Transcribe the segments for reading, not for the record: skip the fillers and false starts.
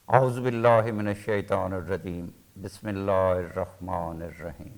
اعوذ باللہ من الشیطان الرجیم بسم اللہ الرحمن الرحیم۔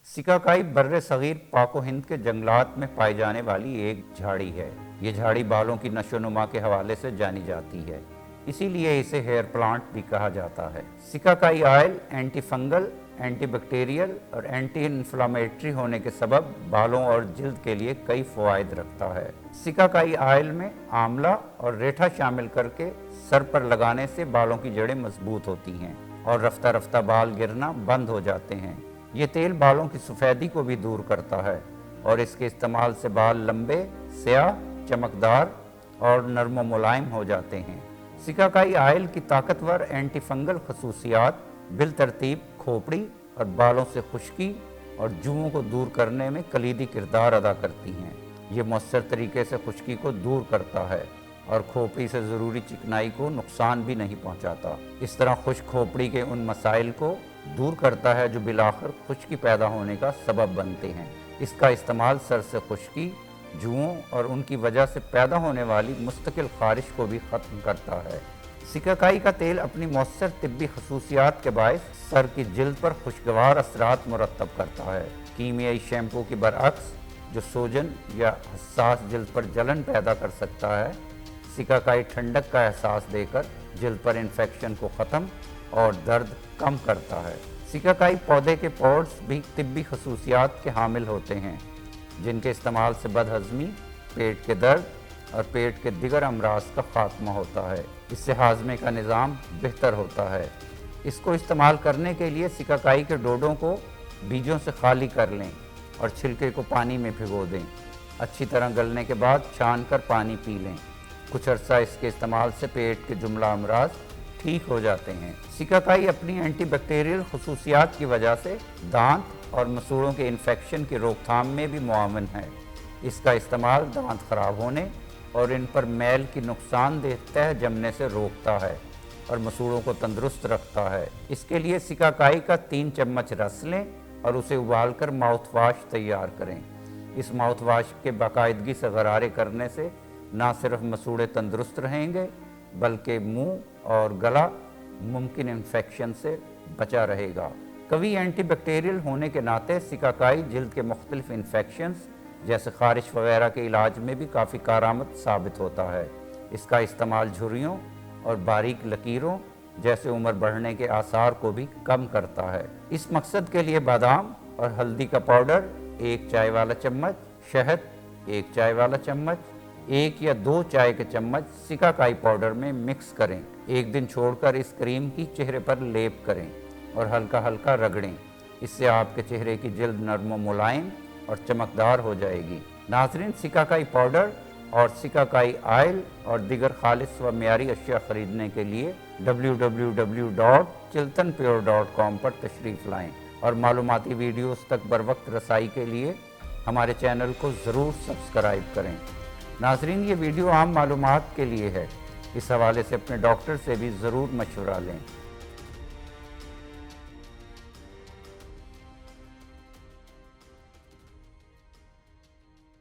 سکاکائی بر صغیر پاک و ہند کے جنگلات میں پائی جانے والی ایک جھاڑی ہے۔ یہ جھاڑی بالوں کی نشو و نما کے حوالے سے جانی جاتی ہے، اسی لیے اسے ہیئر پلانٹ بھی کہا جاتا ہے۔ Shikakai oil anti fungal, anti bacterial اور اینٹی انفلامیٹری ہونے کے سبب بالوں اور جلد کے لیے کئی فوائد رکھتا ہے۔ سکاکائی آئل میں آملہ اور ریٹھا شامل کر کے سر پر لگانے سے بالوں کی جڑیں مضبوط ہوتی ہیں اور رفتہ رفتہ بال گرنا بند ہو جاتے ہیں۔ یہ تیل بالوں کی سفیدی کو بھی دور کرتا ہے اور اس کے استعمال سے بال لمبے، سیاہ، چمکدار اور نرم و ملائم ہو جاتے ہیں۔ سکاکائی آئل کی طاقتور اینٹی فنگل خصوصیات بالترتیب کھوپڑی اور بالوں سے خشکی اور جوؤں کو دور کرنے میں کلیدی کردار ادا کرتی ہیں۔ یہ مؤثر طریقے سے خشکی کو دور کرتا ہے اور کھوپڑی سے ضروری چکنائی کو نقصان بھی نہیں پہنچاتا۔ اس طرح خشک کھوپڑی کے ان مسائل کو دور کرتا ہے جو بالآخر خشکی پیدا ہونے کا سبب بنتے ہیں۔ اس کا استعمال سر سے خشکی، جوؤں اور ان کی وجہ سے پیدا ہونے والی مستقل خارش کو بھی ختم کرتا ہے۔ سکاکائی کا تیل اپنی مؤثر طبی خصوصیات کے باعث سر کی جلد پر خوشگوار اثرات مرتب کرتا ہے۔ کیمیائی شیمپو کے برعکس جو سوجن یا حساس جلد پر جلن پیدا کر سکتا ہے، سکاکائی ٹھنڈک کا احساس دے کر جلد پر انفیکشن کو ختم اور درد کم کرتا ہے۔ سکاکائی پودے کے پوڈز بھی طبی خصوصیات کے حامل ہوتے ہیں، جن کے استعمال سے بد ہضمی، پیٹ کے درد اور پیٹ کے دیگر امراض کا خاتمہ ہوتا ہے۔ اس سے ہاضمے کا نظام بہتر ہوتا ہے۔ اس کو استعمال کرنے کے لیے سکاکائی کے ڈوڈوں کو بیجوں سے خالی کر لیں اور چھلکے کو پانی میں بھگو دیں۔ اچھی طرح گلنے کے بعد چھان کر پانی پی لیں۔ کچھ عرصہ اس کے استعمال سے پیٹ کے جملہ امراض ٹھیک ہو جاتے ہیں۔ سکاکائی اپنی اینٹی بیکٹیریل خصوصیات کی وجہ سے دانت اور مسوڑوں کے انفیکشن کی روک تھام میں بھی معاون ہے۔ اس کا استعمال دانت خراب ہونے اور ان پر میل کی نقصان دہ تہ جمنے سے روکتا ہے اور مسوڑوں کو تندرست رکھتا ہے۔ اس کے لیے سکاکائی کا 3 چمچ رس لیں اور اسے ابال کر ماؤتھ واش تیار کریں۔ اس ماؤتھ واش کے باقاعدگی سے غرارے کرنے سے نہ صرف مسوڑے تندرست رہیں گے بلکہ منہ اور گلا ممکن انفیکشن سے بچا رہے گا۔ قوی اینٹی بیکٹیریل ہونے کے ناطے سکاکائی جلد کے مختلف انفیکشنز جیسے خارش وغیرہ کے علاج میں بھی کافی کارآمد ثابت ہوتا ہے۔ اس کا استعمال جھریوں اور باریک لکیروں جیسے عمر بڑھنے کے آثار کو بھی کم کرتا ہے۔ اس مقصد کے لیے بادام اور ہلدی کا پاؤڈر 1 چائے والا چمچ، شہد 1 چائے والا چمچ، 1 یا 2 چائے کے چمچ سکاکائی پاؤڈر میں مکس کریں۔ ایک دن چھوڑ کر اس کریم کی چہرے پر لیپ کریں اور ہلکا ہلکا رگڑیں۔ اس سے آپ کے چہرے کی جلد نرم و ملائم اور چمکدار ہو جائے گی۔ ناظرین، سکاکائی پاؤڈر اور سکاکائی آئل اور دیگر خالص و معیاری اشیاء خریدنے کے لیے www.chiltanpure.com پر تشریف لائیں اور معلوماتی ویڈیوز تک بروقت رسائی کے لیے ہمارے چینل کو ضرور سبسکرائب کریں۔ ناظرین، یہ ویڈیو عام معلومات کے لیے ہے، اس حوالے سے اپنے ڈاکٹر سے بھی ضرور مشورہ لیں۔